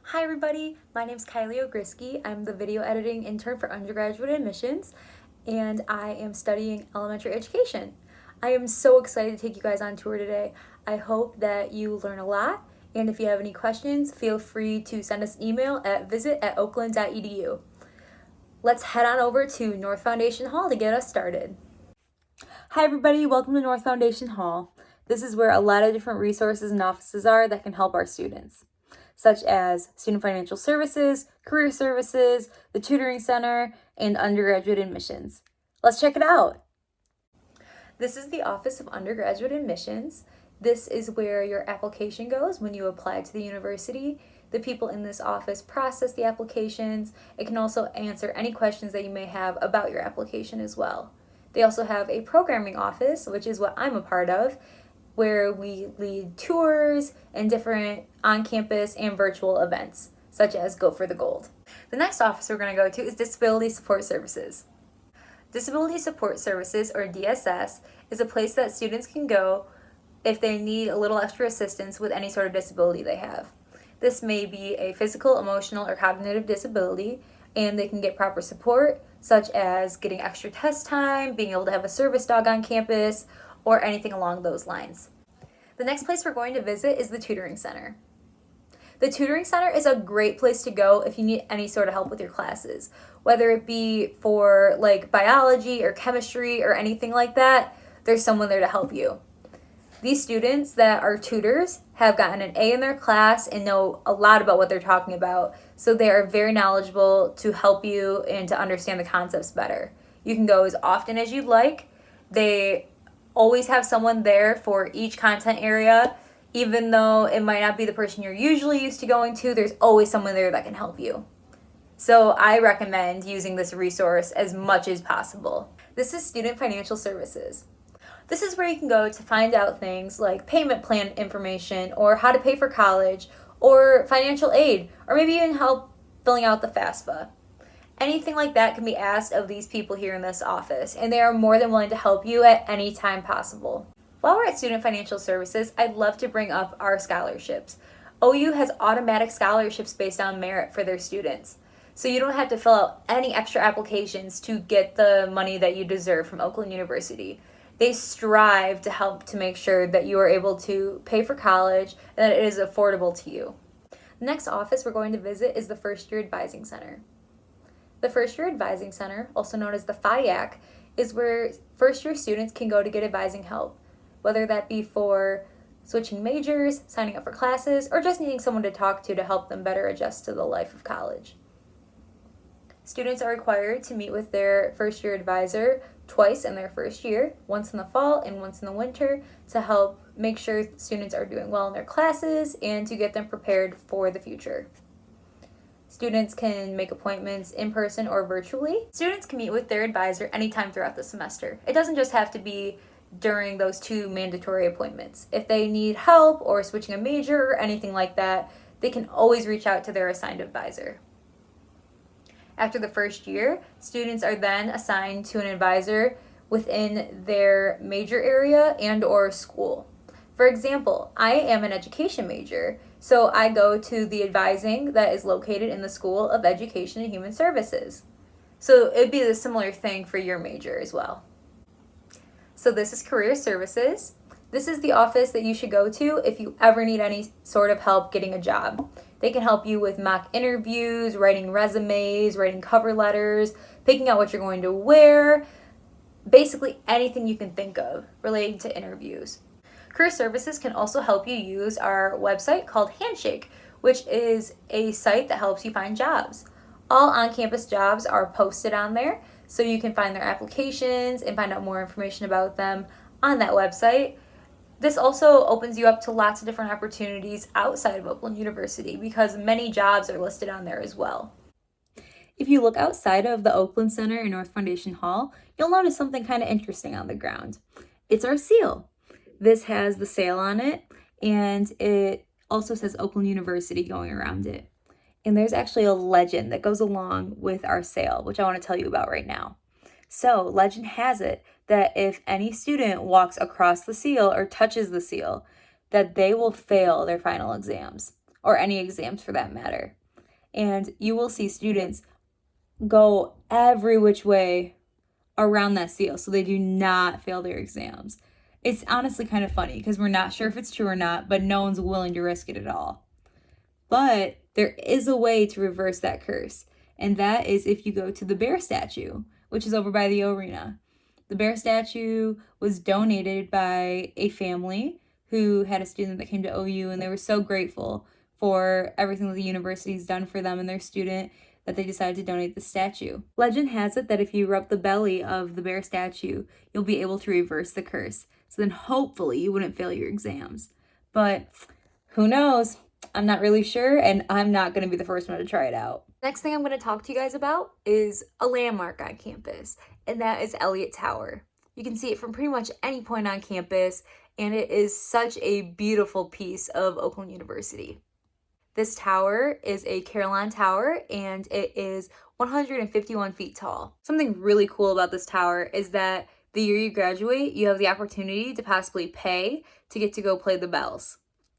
Hi everybody, my name is Kylie Ogriski. I'm the video editing intern for undergraduate admissions and I am studying elementary education. I am so excited to take you guys on tour today. I hope that you learn a lot, and if you have any questions, feel free to send us an email at visit@oakland.edu. Let's head on over to North Foundation Hall to get us started. Hi everybody, welcome to North Foundation Hall. This is where a lot of different resources and offices are that can help our students, such as Student Financial Services, Career Services, the Tutoring Center, and undergraduate admissions. Let's check it out. This is the Office of Undergraduate Admissions. This is where your application goes when you apply to the university. The people in this office process the applications. It can also answer any questions that you may have about your application as well. They also have a programming office, which is what I'm a part of, where we lead tours and different on-campus and virtual events, such as Go for the Gold. The next office we're going to go to is Disability Support Services. Disability Support Services, or DSS, is a place that students can go if they need a little extra assistance with any sort of disability they have. This may be a physical, emotional, or cognitive disability, and they can get proper support, such as getting extra test time, being able to have a service dog on campus, or anything along those lines. The next place we're going to visit is the Tutoring Center. The Tutoring Center is a great place to go if you need any sort of help with your classes, whether it be for like biology or chemistry or anything like that. There's someone there to help you. These students that are tutors have gotten an A in their class and know a lot about what they're talking about, so they are very knowledgeable to help you and to understand the concepts better. You can go as often as you'd like. They always have someone there for each content area. Even though it might not be the person you're usually used to going to, there's always someone there that can help you. So I recommend using this resource as much as possible. This is Student Financial Services. This is where you can go to find out things like payment plan information, or how to pay for college, or financial aid, or maybe even help filling out the FAFSA. Anything like that can be asked of these people here in this office, and they are more than willing to help you at any time possible. While we're at Student Financial Services, I'd love to bring up our scholarships. OU has automatic scholarships based on merit for their students, so you don't have to fill out any extra applications to get the money that you deserve from Oakland University. They strive to help to make sure that you are able to pay for college and that it is affordable to you. The next office we're going to visit is the First Year Advising Center. The First Year Advising Center, also known as the FIAC, is where first year students can go to get advising help, whether that be for switching majors, signing up for classes, or just needing someone to talk to help them better adjust to the life of college. Students are required to meet with their first year advisor twice in their first year, once in the fall and once in the winter, to help make sure students are doing well in their classes and to get them prepared for the future. Students can make appointments in person or virtually. Students can meet with their advisor anytime throughout the semester. It doesn't just have to be during those 2 mandatory appointments. If they need help or switching a major or anything like that, they can always reach out to their assigned advisor. After the first year, students are then assigned to an advisor within their major area and or school. For example, I am an education major, so I go to the advising that is located in the School of Education and Human Services. So it'd be a similar thing for your major as well. So this is Career Services. This is the office that you should go to if you ever need any sort of help getting a job. They can help you with mock interviews, writing resumes, writing cover letters, picking out what you're going to wear, basically anything you can think of relating to interviews. Career Services can also help you use our website called Handshake, which is a site that helps you find jobs. All on-campus jobs are posted on there, so you can find their applications and find out more information about them on that website. This also opens you up to lots of different opportunities outside of Oakland University because many jobs are listed on there as well. If you look outside of the Oakland Center in North Foundation Hall, you'll notice something kind of interesting on the ground. It's our seal. This has the sail on it, and it also says Oakland University going around it. And there's actually a legend that goes along with our sail, which I want to tell you about right now. So, legend has it that if any student walks across the seal or touches the seal, that they will fail their final exams. or any exams for that matter. And you will see students go every which way around that seal so they do not fail their exams. It's honestly kind of funny because we're not sure if it's true or not, but no one's willing to risk it at all. But there is a way to reverse that curse, and that is if you go to the bear statue, which is over by the arena. The bear statue was donated by a family who had a student that came to OU, and they were so grateful for everything that the university's done for them and their student that they decided to donate the statue. Legend has it that if you rub the belly of the bear statue, you'll be able to reverse the curse. So then hopefully you wouldn't fail your exams. But who knows? I'm not really sure, and I'm not going to be the first one to try it out. Next thing I'm going to talk to you guys about is a landmark on campus, and that is Elliott Tower. You can see it from pretty much any point on campus, and it is such a beautiful piece of Oakland University. This tower is a Carillon Tower, and it is 151 feet tall. Something really cool about this tower is that the year you graduate, you have the opportunity to possibly pay to get to go play the bells.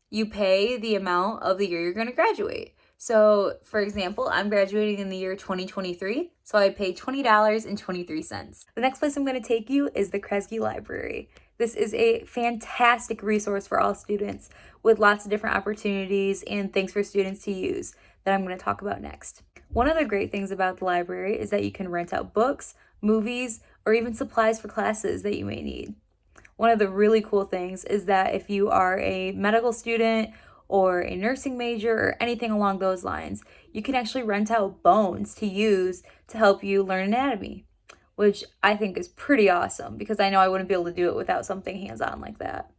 You pay the amount of the year you're going to graduate. So, for example, I'm graduating in the year 2023, so I paid $20.23. The next place I'm going to take you is the Kresge Library. This is a fantastic resource for all students with lots of different opportunities and things for students to use that I'm going to talk about next. One of the great things about the library is that you can rent out books, movies, or even supplies for classes that you may need. One of the really cool things is that if you are a medical student or a nursing major or anything along those lines, you can actually rent out bones to use to help you learn anatomy, which I think is pretty awesome because I know I wouldn't be able to do it without something hands-on like that.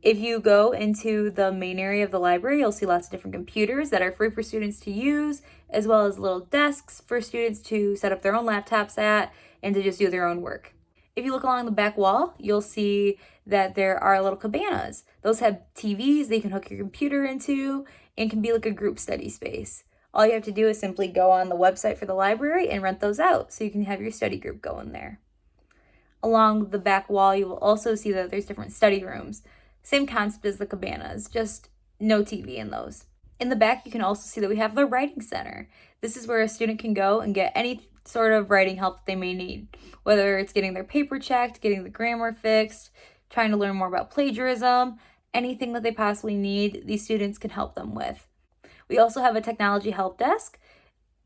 If you go into the main area of the library, you'll see lots of different computers that are free for students to use, as well as little desks for students to set up their own laptops at and to just do their own work. If you look along the back wall, you'll see that there are little cabanas. Those have TVs that you can hook your computer into and can be like a group study space. All you have to do is simply go on the website for the library and rent those out so you can have your study group going there. Along the back wall, you will also see that there's different study rooms. Same concept as the cabanas, just no TV in those. In the back, you can also see that we have the writing center. This is where a student can go and get any sort of writing help that they may need, whether it's getting their paper checked, getting the grammar fixed, trying to learn more about plagiarism, anything that they possibly need, these students can help them with. We also have a technology help desk.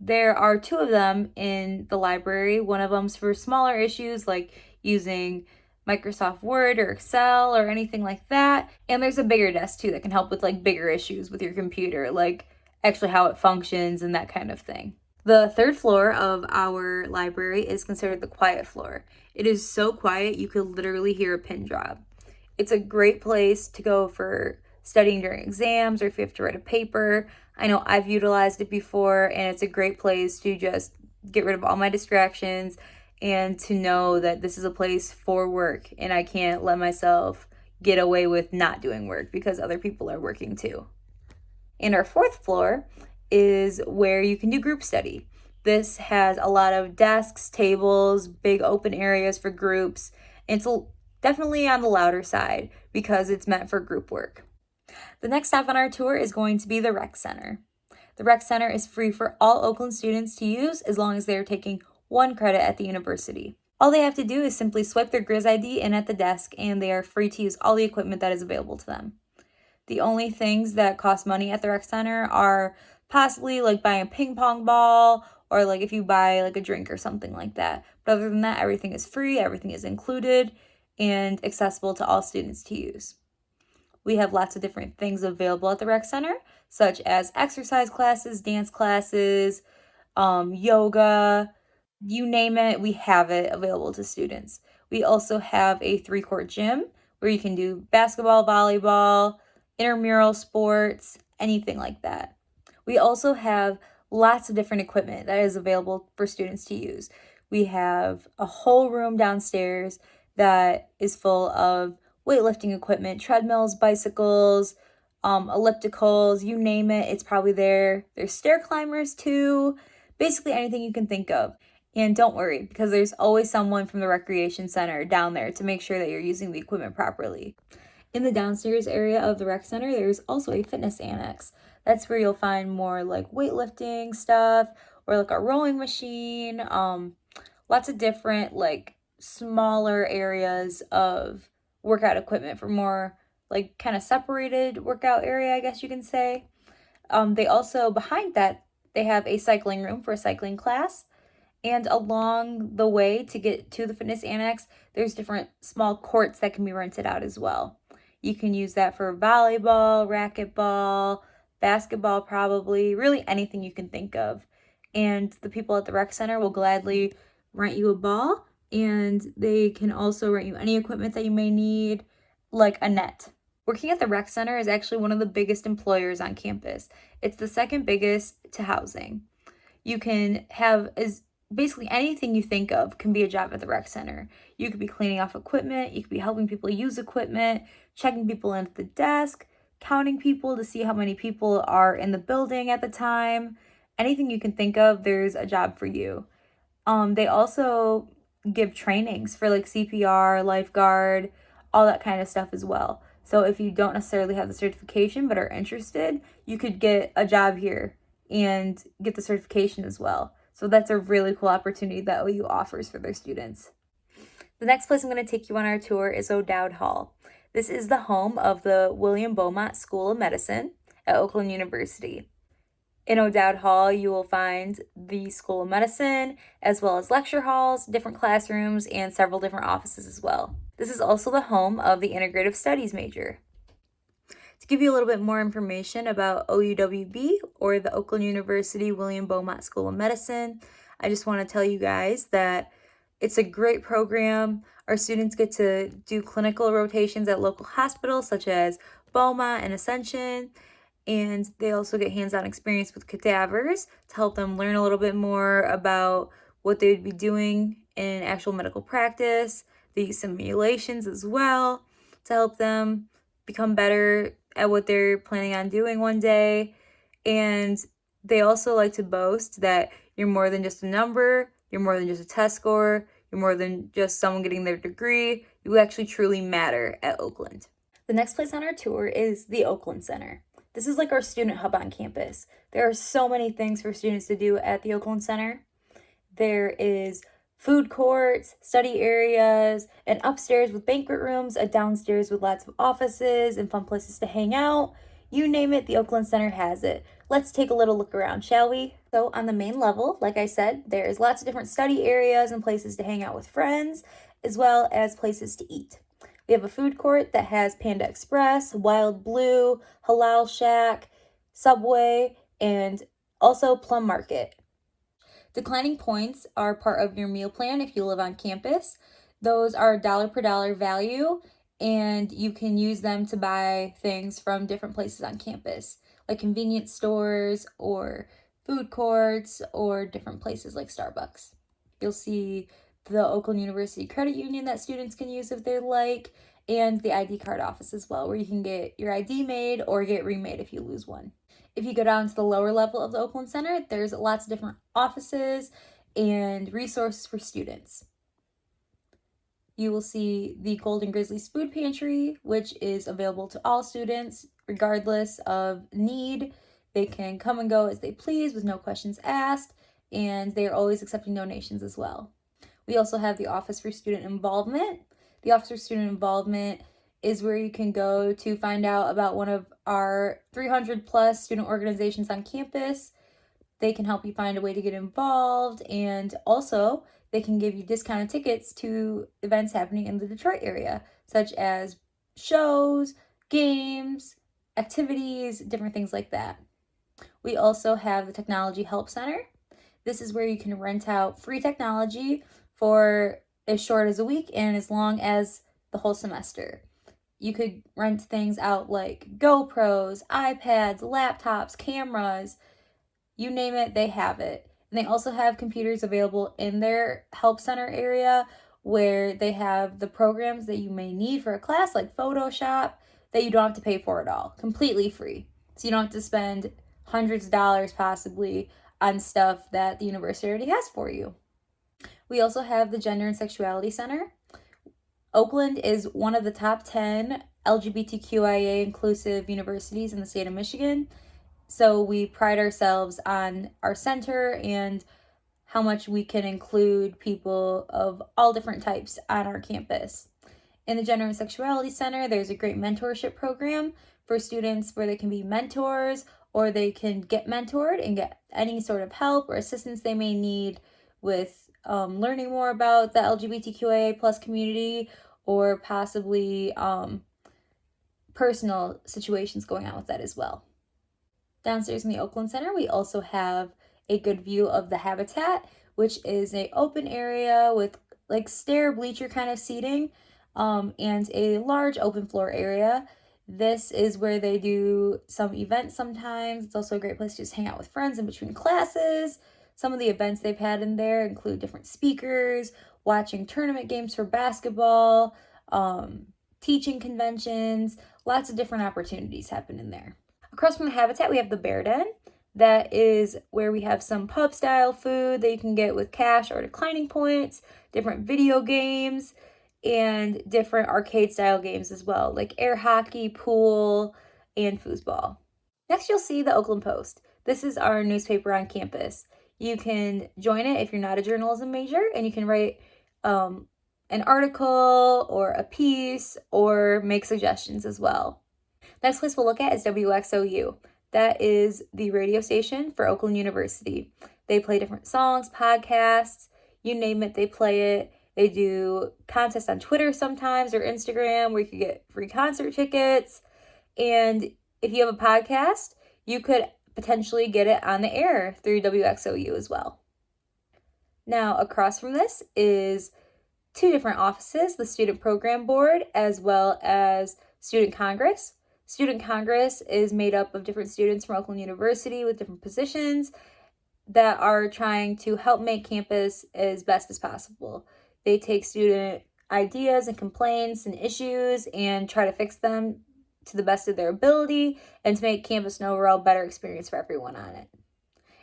There are 2 of them in the library. One of them's for smaller issues like using Microsoft Word or Excel or anything like that. And there's a bigger desk too that can help with like bigger issues with your computer, like actually how it functions and that kind of thing. The 3rd floor of our library is considered the quiet floor. It is so quiet you could literally hear a pin drop. It's a great place to go for studying during exams or if you have to write a paper. I know I've utilized it before, and it's a great place to just get rid of all my distractions and to know that this is a place for work and I can't let myself get away with not doing work because other people are working too. And our 4th floor is where you can do group study. This has a lot of desks, tables, big open areas for groups. It's definitely on the louder side because it's meant for group work. The next stop on our tour is going to be the Rec Center. The Rec Center is free for all Oakland students to use as long as they are taking 1 credit at the university. All they have to do is simply swipe their Grizz ID in at the desk and they are free to use all the equipment that is available to them. The only things that cost money at the Rec Center are possibly like buying a ping pong ball or like if you buy like a drink or something like that. But other than that, everything is free, everything is included and accessible to all students to use. We have lots of different things available at the Rec Center, such as exercise classes, dance classes, yoga, you name it, we have it available to students. We also have a 3-court gym where you can do basketball, volleyball, intramural sports, anything like that. We also have lots of different equipment that is available for students to use. We have a whole room downstairs that is full of weightlifting equipment, treadmills, bicycles, ellipticals, you name it, it's probably there. There's stair climbers too, basically anything you can think of. And don't worry, because there's always someone from the recreation center down there to make sure that you're using the equipment properly. In the downstairs area of the rec center, there's also a fitness annex. That's where you'll find more like weightlifting stuff or like a rowing machine, lots of different like smaller areas of workout equipment for more like kind of separated workout area, I guess you can say. They also, behind that, they have a cycling room for a cycling class. And along the way to get to the fitness annex, there's different small courts that can be rented out as well. You can use that for volleyball, racquetball, basketball, probably, really anything you can think of. And the people at the rec center will gladly rent you a ball, and they can also rent you any equipment that you may need, like a net. Working at the rec center is actually one of the biggest employers on campus. It's the second biggest to housing. You can have as basically anything you think of can be a job at the rec center. You could be cleaning off equipment, you could be helping people use equipment, checking people in at the desk, counting people to see how many people are in the building at the time. Anything you can think of, there's a job for you. They also give trainings for like CPR, lifeguard, all that kind of stuff as well. So if you don't necessarily have the certification but are interested, you could get a job here and get the certification as well. So that's a really cool opportunity that OU offers for their students. The next place I'm going to take you on our tour is O'Dowd Hall. This is the home of the William Beaumont School of Medicine at Oakland University. In O'Dowd Hall, you will find the School of Medicine, as well as lecture halls, different classrooms, and several different offices as well. This is also the home of the Integrative Studies major. To give you a little bit more information about OUWB, or the Oakland University William Beaumont School of Medicine, I just want to tell you guys that it's a great program. Our students get to do clinical rotations at local hospitals such as Beaumont and Ascension, and they also get hands-on experience with cadavers to help them learn a little bit more about what they would be doing in actual medical practice. They use simulations as well to help them become better at what they're planning on doing one day. And they also like to boast that you're more than just a number, you're more than just a test score, you're more than just someone getting their degree. You actually truly matter at Oakland. The next place on our tour is the Oakland Center. This is like our student hub on campus. There are so many things for students to do at the Oakland Center. There is food courts, study areas, an upstairs with banquet rooms, a downstairs with lots of offices and fun places to hang out. You name it, the Oakland Center has it. Let's take a little look around, shall we? So on the main level, like I said, there's lots of different study areas and places to hang out with friends, as well as places to eat. We have a food court that has Panda Express, Wild Blue, Halal Shack, Subway, and also Plum Market. Declining points are part of your meal plan if you live on campus. Those are dollar per dollar value, and you can use them to buy things from different places on campus, like convenience stores or food courts or different places like Starbucks. You'll see the Oakland University Credit Union that students can use if they like, and the ID card office as well, where you can get your ID made or get remade if you lose one. If you go down to the lower level of the Oakland Center, there's lots of different offices and resources for students. You will see the Golden Grizzlies Food Pantry, which is available to all students regardless of need. They can come and go as they please with no questions asked, and they are always accepting donations as well. We also have the Office for Student Involvement. The Office for Student Involvement is where you can go to find out about one of our 300 plus student organizations on campus. They can help you find a way to get involved, and also they can give you discounted tickets to events happening in the Detroit area, such as shows, games, activities, different things like that. We also have the Technology Help Center. This is where you can rent out free technology for as short as a week and as long as the whole semester. You could rent things out like GoPros, iPads, laptops, cameras, you name it, they have it. And they also have computers available in their help center area where they have the programs that you may need for a class, like Photoshop, that you don't have to pay for at all, completely free. So you don't have to spend hundreds of dollars possibly on stuff that the university already has for you. We also have the Gender and Sexuality Center. Oakland is one of the top 10 LGBTQIA inclusive universities in the state of Michigan. So we pride ourselves on our center and how much we can include people of all different types on our campus. In the Gender and Sexuality Center, there's a great mentorship program for students where they can be mentors or they can get mentored and get any sort of help or assistance they may need with learning more about the LGBTQIA plus community or possibly personal situations going on with that as well. Downstairs in the Oakland Center, we also have a good view of the Habitat, which is an open area with like stair bleacher kind of seating and a large open floor area. This is where they do some events sometimes. It's also a great place to just hang out with friends in between classes. Some of the events they've had in there include different speakers, watching tournament games for basketball, teaching conventions, lots of different opportunities happen in there. Across from the Habitat, we have the Bear Den. That is where we have some pub-style food that you can get with cash or declining points, different video games, and different arcade-style games as well, like air hockey, pool, and foosball. Next, you'll see the Oakland Post. This is our newspaper on campus. You can join it if you're not a journalism major, and you can write an article or a piece or make suggestions as well. Next place we'll look at is WXOU. That is the radio station for Oakland University. They play different songs, podcasts, you name it, they play it. They do contests on Twitter sometimes or Instagram where you could get free concert tickets. And if you have a podcast, you could potentially get it on the air through WXOU as well. Now, across from this is two different offices, the Student Program Board as well as Student Congress. Student Congress is made up of different students from Oakland University with different positions that are trying to help make campus as best as possible. They take student ideas and complaints and issues and try to fix them to the best of their ability and to make campus an overall better experience for everyone on it.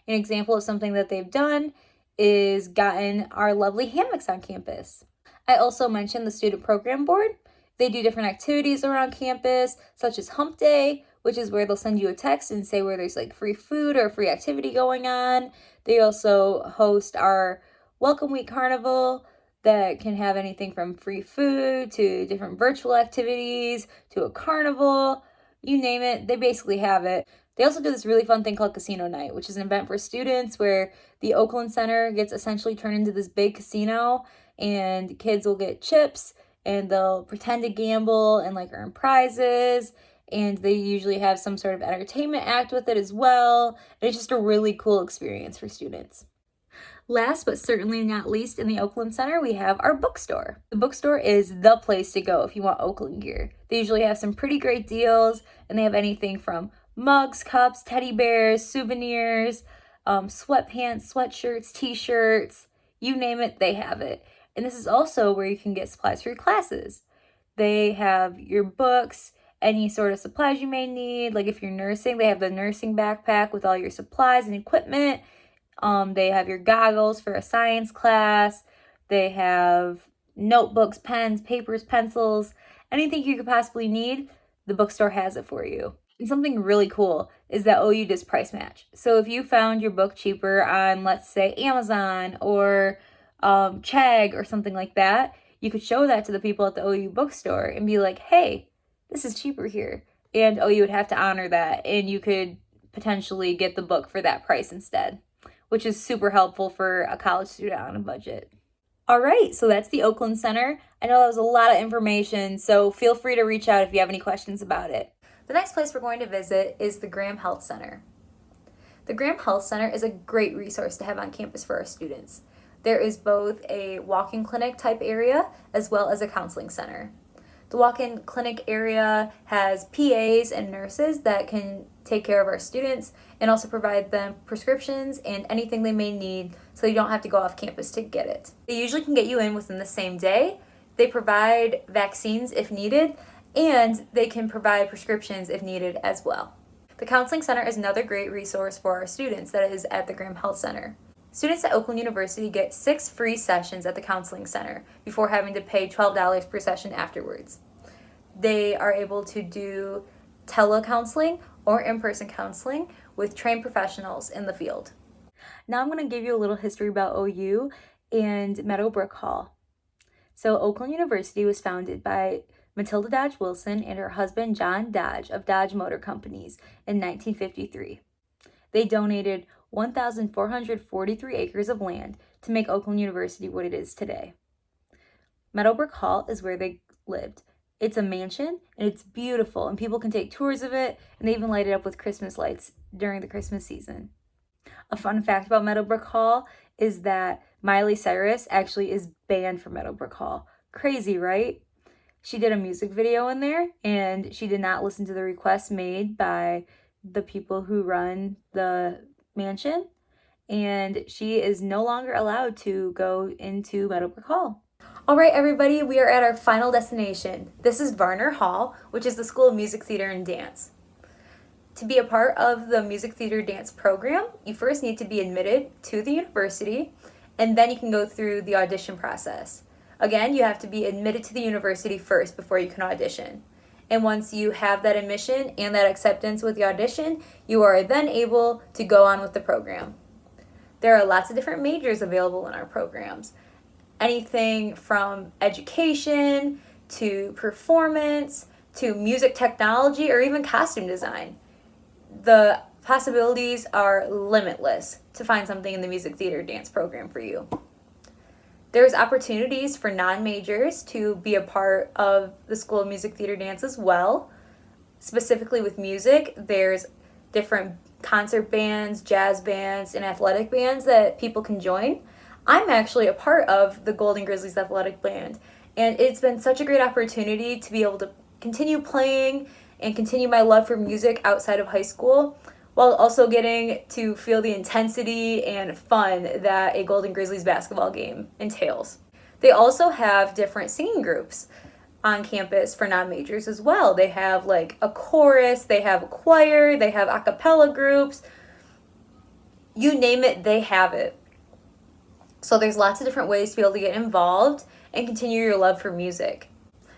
An example of something that they've done is gotten our lovely hammocks on campus. I also mentioned the Student Program Board. They do different activities around campus, such as Hump Day, which is where they'll send you a text and say where there's like free food or free activity going on. They also host our Welcome Week Carnival that can have anything from free food to different virtual activities to a carnival. You name it, they basically have it. They also do this really fun thing called Casino Night, which is an event for students where the Oakland Center gets essentially turned into this big casino and kids will get chips and they'll pretend to gamble and like earn prizes, and they usually have some sort of entertainment act with it as well. And it's just a really cool experience for students. Last but certainly not least in the Oakland Center, we have our bookstore. The bookstore is the place to go if you want Oakland gear. They usually have some pretty great deals, and they have anything from mugs, cups, teddy bears, souvenirs, sweatpants, sweatshirts, t-shirts, you name it, they have it. And this is also where you can get supplies for your classes. They have your books, any sort of supplies you may need. Like if you're nursing, they have the nursing backpack with all your supplies and equipment. They have your goggles for a science class. They have notebooks, pens, papers, pencils, anything you could possibly need, the bookstore has it for you. And something really cool is that OU does price match. So if you found your book cheaper on, let's say, Amazon or Chegg or something like that, you could show that to the people at the OU bookstore and be like, hey, this is cheaper here. And OU would have to honor that, and you could potentially get the book for that price instead, which is super helpful for a college student on a budget. All right, so that's the Oakland Center. I know that was a lot of information, so feel free to reach out if you have any questions about it. The next place we're going to visit is the Graham Health Center. The Graham Health Center is a great resource to have on campus for our students. There is both a walk-in clinic type area as well as a counseling center. The walk-in clinic area has PAs and nurses that can take care of our students and also provide them prescriptions and anything they may need so you don't have to go off campus to get it. They usually can get you in within the same day. They provide vaccines if needed, and they can provide prescriptions if needed as well. The Counseling Center is another great resource for our students that is at the Graham Health Center. Students at Oakland University get 6 free sessions at the Counseling Center before having to pay $12 per session afterwards. they are able to do telecounseling or in-person counseling with trained professionals in the field. Now I'm going to give you a little history about OU and Meadowbrook Hall. So Oakland University was founded by Matilda Dodge Wilson and her husband John Dodge of Dodge Motor Companies in 1953. They donated 1,443 acres of land to make Oakland University what it is today. Meadowbrook Hall is where they lived. It's a mansion and it's beautiful, and people can take tours of it, and they even light it up with Christmas lights during the Christmas season. A fun fact about Meadowbrook Hall is that Miley Cyrus actually is banned from Meadowbrook Hall. Crazy, right? She did a music video in there, and she did not listen to the requests made by the people who run the mansion, and she is no longer allowed to go into Meadowbrook Hall. All right, everybody, we are at our final destination. This is Varner Hall, which is the School of Music, Theater, and Dance. To be a part of the Music, Theater, Dance program, you first need to be admitted to the university, and then you can go through the audition process. Again, you have to be admitted to the university first before you can audition. And once you have that admission and that acceptance with the audition, you are then able to go on with the program. There are lots of different majors available in our programs. Anything from education to performance to music technology or even costume design. The possibilities are limitless to find something in the music, theater, dance program for you. There's opportunities for non-majors to be a part of the School of Music, Theater, Dance as well. Specifically with music, there's different concert bands, jazz bands, and athletic bands that people can join. I'm actually a part of the Golden Grizzlies Athletic Band, and it's been such a great opportunity to be able to continue playing and continue my love for music outside of high school, while also getting to feel the intensity and fun that a Golden Grizzlies basketball game entails. They also have different singing groups on campus for non-majors as well. They have like a chorus, they have a choir, they have a cappella groups. You name it, they have it. So there's lots of different ways to be able to get involved and continue your love for music.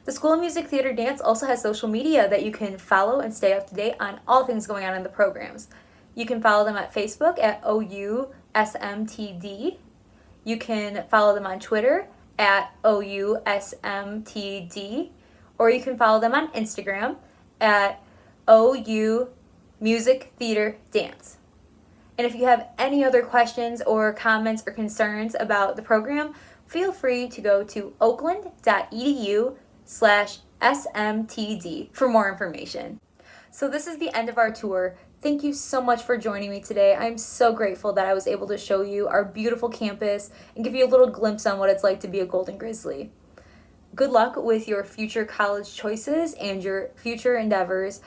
The School of Music, Theater, Dance also has social media that you can follow and stay up to date on all things going on in the programs. You can follow them at Facebook at OUSMTD. You can follow them on Twitter at OUSMTD. Or you can follow them on Instagram at OU Music, Theater, Dance. And if you have any other questions or comments or concerns about the program, feel free to go to oakland.edu/SMTD for more information. So this is the end of our tour. Thank you so much for joining me today. I'm so grateful that I was able to show you our beautiful campus and give you a little glimpse on what it's like to be a Golden Grizzly. Good luck with your future college choices and your future endeavors.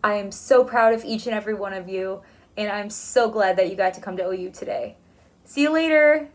I am so proud of each and every one of you, and I'm so glad that you got to come to OU today. See you later!